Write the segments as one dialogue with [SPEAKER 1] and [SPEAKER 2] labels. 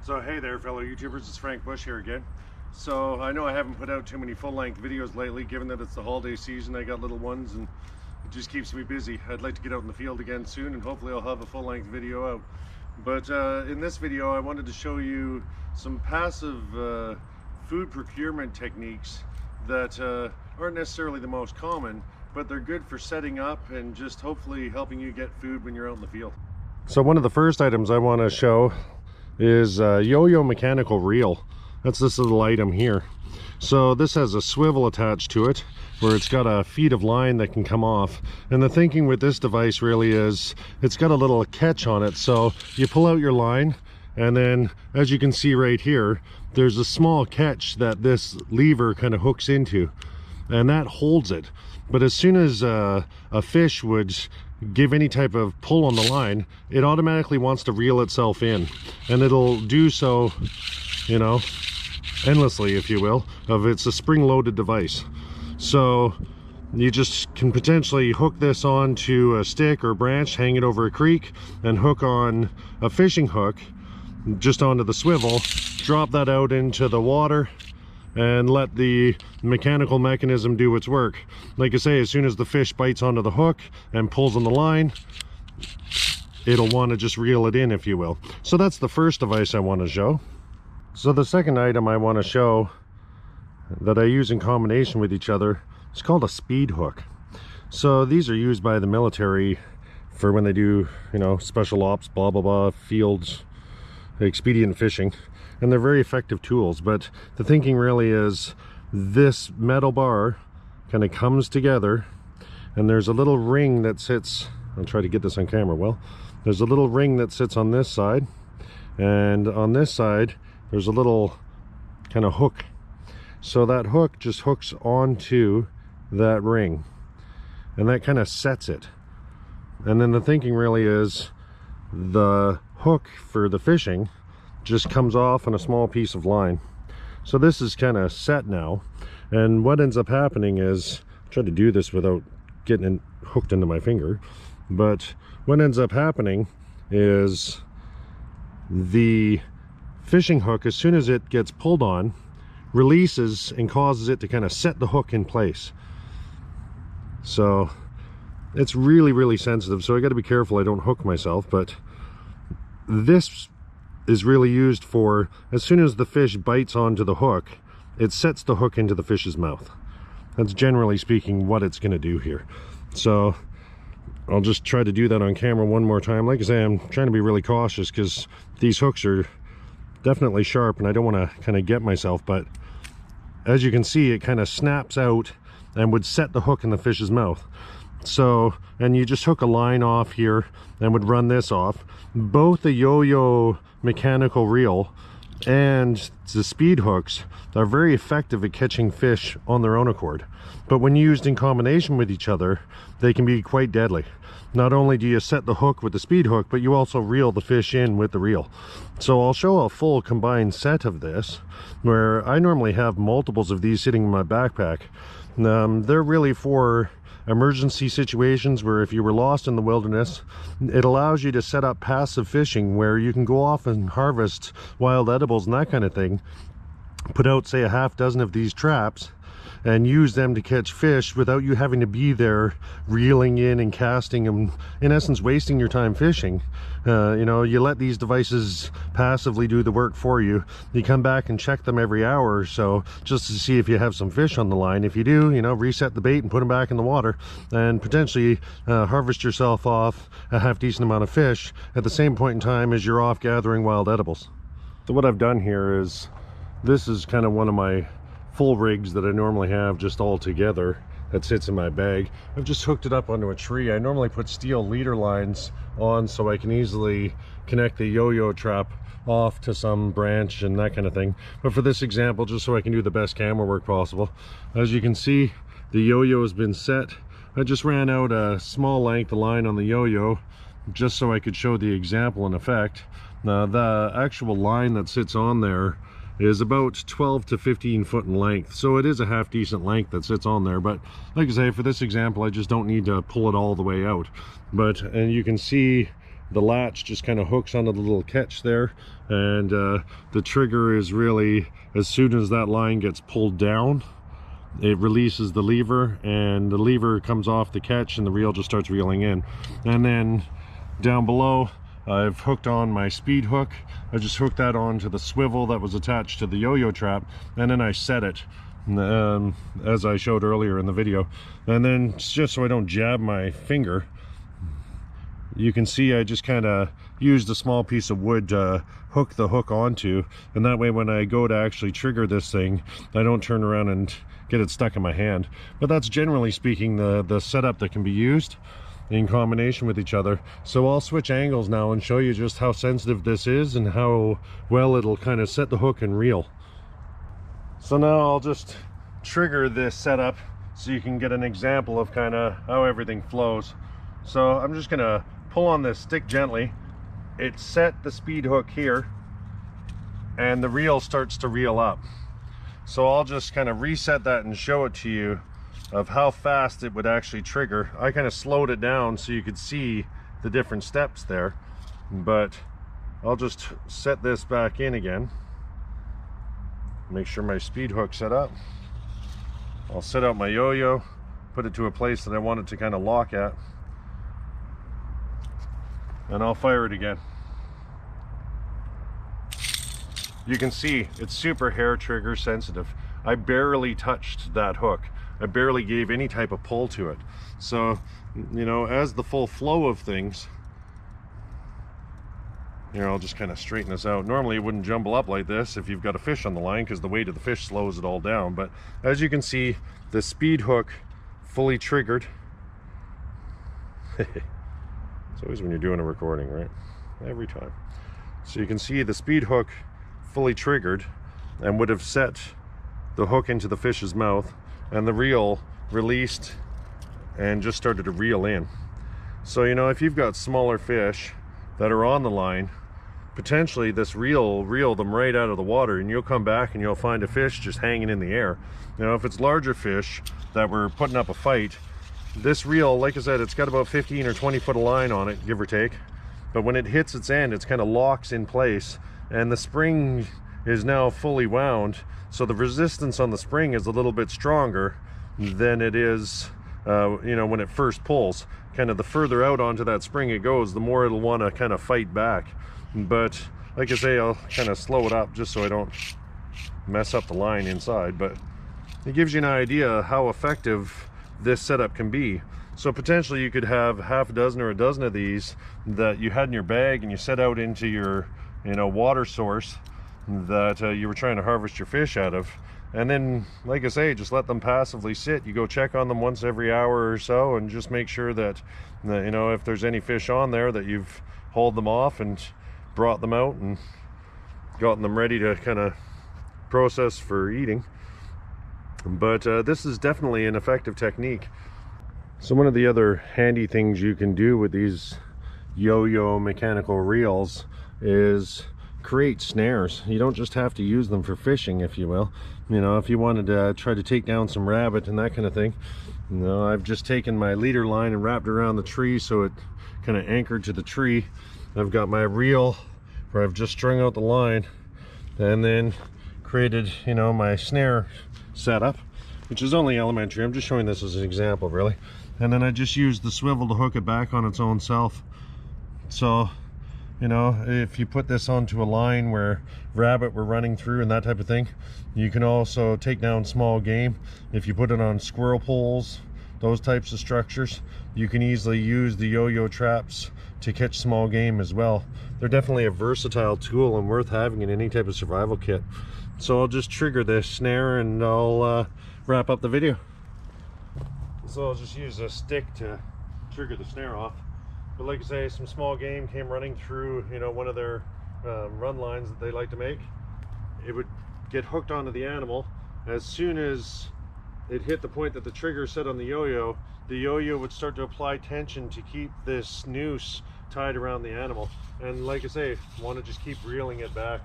[SPEAKER 1] So hey there fellow YouTubers, it's Frank Bush here again. So I know I haven't put out too many full-length videos lately, given that it's the holiday season. I got little ones and it just keeps me busy. I'd like to get out in the field again soon, and hopefully I'll have a full-length video out. But in this video I wanted to show you some passive food procurement techniques that aren't necessarily the most common, but they're good for setting up and just hopefully helping you get food when you're out in the field. So one of the first items I want to show is a yo-yo mechanical reel. That's this little item here. So this has a swivel attached to it where it's got a feed of line that can come off, and the thinking with this device really is it's got a little catch on it. So you pull out your line, and then as you can see right here, there's a small catch that this lever kind of hooks into, and that holds it. But as soon as a fish would give any type of pull on the line, it automatically wants to reel itself in, and it'll do so, you know, endlessly, if you will. It's a spring-loaded device, so you just can potentially hook this onto a stick or branch, hang it over a creek, and hook on a fishing hook just onto the swivel, drop that out into the water, and let the mechanical mechanism do its work. Like I say, as soon as the fish bites onto the hook and pulls on the line, it'll want to just reel it in, if you will. So that's the first device I want to show. So the second item I want to show that I use in combination with each other is called a speed hook. So these are used by the military for when they do, you know, special ops, blah blah blah, fields, expedient fishing, and they're very effective tools. But the thinking really is this metal bar kind of comes together, and there's a little ring that sits, I'll try to get this on camera well, there's a little ring that sits on this side, and on this side there's a little kind of hook. So that hook just hooks onto that ring, and that kind of sets it. And then the thinking really is the hook for the fishing just comes off on a small piece of line. So this is kind of set now, and what ends up happening is, I try to do this without getting it hooked into my finger, but what ends up happening is the fishing hook, as soon as it gets pulled on, releases and causes it to kind of set the hook in place. So it's really sensitive, so I got to be careful I don't hook myself. But this is really used for, as soon as the fish bites onto the hook, it sets the hook into the fish's mouth. That's generally speaking what it's going to do here. So I'll just try to do that on camera one more time. Like I say, I'm trying to be really cautious because these hooks are definitely sharp and I don't want to kind of get myself, but as you can see, it kind of snaps out and would set the hook in the fish's mouth. So, and you just hook a line off here and would run this off. Both the yo-yo mechanical reel and the speed hooks are very effective at catching fish on their own accord, but when used in combination with each other, they can be quite deadly. Not only do you set the hook with the speed hook, but you also reel the fish in with the reel. So I'll show a full combined set of this, where I normally have multiples of these sitting in my backpack. They're really for emergency situations where if you were lost in the wilderness, it allows you to set up passive fishing where you can go off and harvest wild edibles and that kind of thing, put out say a half dozen of these traps and use them to catch fish without you having to be there reeling in and casting and in essence wasting your time fishing. You know, you let these devices passively do the work for you. You come back and check them every hour or so just to see if you have some fish on the line. If you do, you know, reset the bait and put them back in the water and potentially harvest yourself off a half decent amount of fish at the same point in time as you're off gathering wild edibles. So what I've done here is, this is kind of one of my full rigs that I normally have just all together that sits in my bag. I've just hooked it up onto a tree. I normally put steel leader lines on so I can easily connect the yo-yo trap off to some branch and that kind of thing, but for this example, just so I can do the best camera work possible, as you can see, the yo-yo has been set. I just ran out a small length of line on the yo-yo just so I could show the example in effect. Now the actual line that sits on there is about 12 to 15 foot in length, so it is a half decent length that sits on there. But like I say, for this example, I just don't need to pull it all the way out. But and you can see the latch just kind of hooks onto the little catch there, and the trigger is really, as soon as that line gets pulled down, it releases the lever, and the lever comes off the catch and the reel just starts reeling in. And then down below, I've hooked on my speed hook. I just hooked that onto the swivel that was attached to the yo-yo trap, and then I set it as I showed earlier in the video. And then just so I don't jab my finger, you can see I just kind of used a small piece of wood to hook the hook onto, and that way when I go to actually trigger this thing, I don't turn around and get it stuck in my hand. But that's generally speaking the setup that can be used in combination with each other. So I'll switch angles now and show you just how sensitive this is and how well it'll kind of set the hook and reel. So now I'll just trigger this setup so you can get an example of kind of how everything flows. So I'm just gonna pull on this stick gently. It set the speed hook here, and the reel starts to reel up. So I'll just kind of reset that and show it to you of how fast it would actually trigger. I kind of slowed it down so you could see the different steps there, but I'll just set this back in again. Make sure my speed hook's set up. I'll set out my yo-yo, put it to a place that I want it to kind of lock at, and I'll fire it again. You can see it's super hair trigger sensitive. I barely touched that hook. I barely gave any type of pull to it. So, you know, as the full flow of things, here, I'll just kind of straighten this out. Normally it wouldn't jumble up like this if you've got a fish on the line, because the weight of the fish slows it all down. But as you can see, the speed hook fully triggered. It's always when you're doing a recording, right? Every time. So you can see the speed hook fully triggered and would have set the hook into the fish's mouth, and the reel released and just started to reel in. So, you know, if you've got smaller fish that are on the line, potentially this reel will reel them right out of the water, and you'll come back and you'll find a fish just hanging in the air. You know, if it's larger fish that were putting up a fight, this reel, like I said, it's got about 15 or 20 foot of line on it, give or take. But when it hits its end, it's kind of locks in place, and the spring is now fully wound. So the resistance on the spring is a little bit stronger than it is, you know, when it first pulls. Kind of the further out onto that spring it goes, the more it'll want to kind of fight back. But like I say, I'll kind of slow it up just so I don't mess up the line inside. But it gives you an idea how effective this setup can be. So potentially you could have half a dozen or a dozen of these that you had in your bag, and you set out into your, you know, water source that you were trying to harvest your fish out of. And then, like I say, just let them passively sit. You go check on them once every hour or so, and just make sure that, you know, if there's any fish on there, that you've hauled them off and brought them out and gotten them ready to kind of process for eating. But this is definitely an effective technique. So one of the other handy things you can do with these yo-yo mechanical reels is create snares. You don't just have to use them for fishing, if you will. You know, if you wanted to try to take down some rabbit and that kind of thing, you know, I've just taken my leader line and wrapped it around the tree so it kind of anchored to the tree. I've got my reel where I've just strung out the line, and then created, you know, my snare setup, which is only elementary. I'm just showing this as an example, really. And then I just used the swivel to hook it back on its own self. So, you know, if you put this onto a line where rabbit were running through and that type of thing, you can also take down small game. If you put it on squirrel poles, those types of structures, you can easily use the yo-yo traps to catch small game as well. They're definitely a versatile tool and worth having in any type of survival kit. So I'll just trigger this snare and I'll wrap up the video. So I'll just use a stick to trigger the snare off. But like I say, some small game came running through, you know, one of their run lines that they like to make. It would get hooked onto the animal. As soon as it hit the point that the trigger set on the yo-yo would start to apply tension to keep this noose tied around the animal. And like I say, want to just keep reeling it back.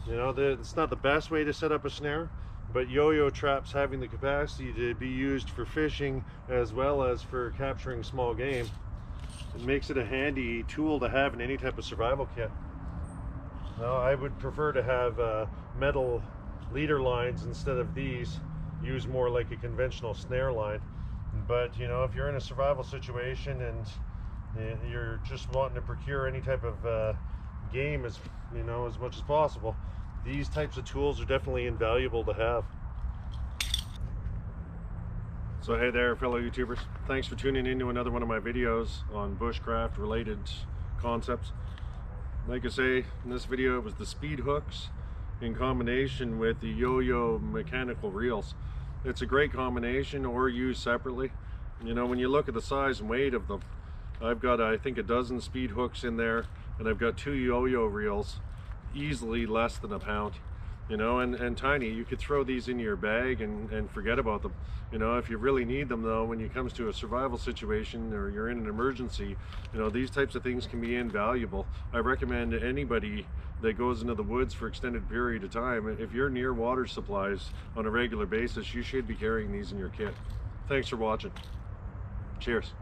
[SPEAKER 1] You know, it's not the best way to set up a snare, but yo-yo traps having the capacity to be used for fishing as well as for capturing small game, It makes it a handy tool to have in any type of survival kit. Now, I would prefer to have metal leader lines instead of these. Use more like a conventional snare line. But you know, if you're in a survival situation and you're just wanting to procure any type of game as much as possible, these types of tools are definitely invaluable to have. So hey there, fellow YouTubers, thanks for tuning in to another one of my videos on bushcraft related concepts. Like I say, in this video it was the speed hooks in combination with the yo-yo mechanical reels. It's a great combination, or used separately. You know, when you look at the size and weight of them, I've got I think a dozen speed hooks in there, and I've got 2 yo-yo reels, easily less than a pound. You know, and tiny. You could throw these in your bag and forget about them. You know, if you really need them though, when it comes to a survival situation or you're in an emergency, you know, these types of things can be invaluable. I recommend anybody that goes into the woods for extended period of time, if you're near water supplies on a regular basis, you should be carrying these in your kit. Thanks for watching. Cheers.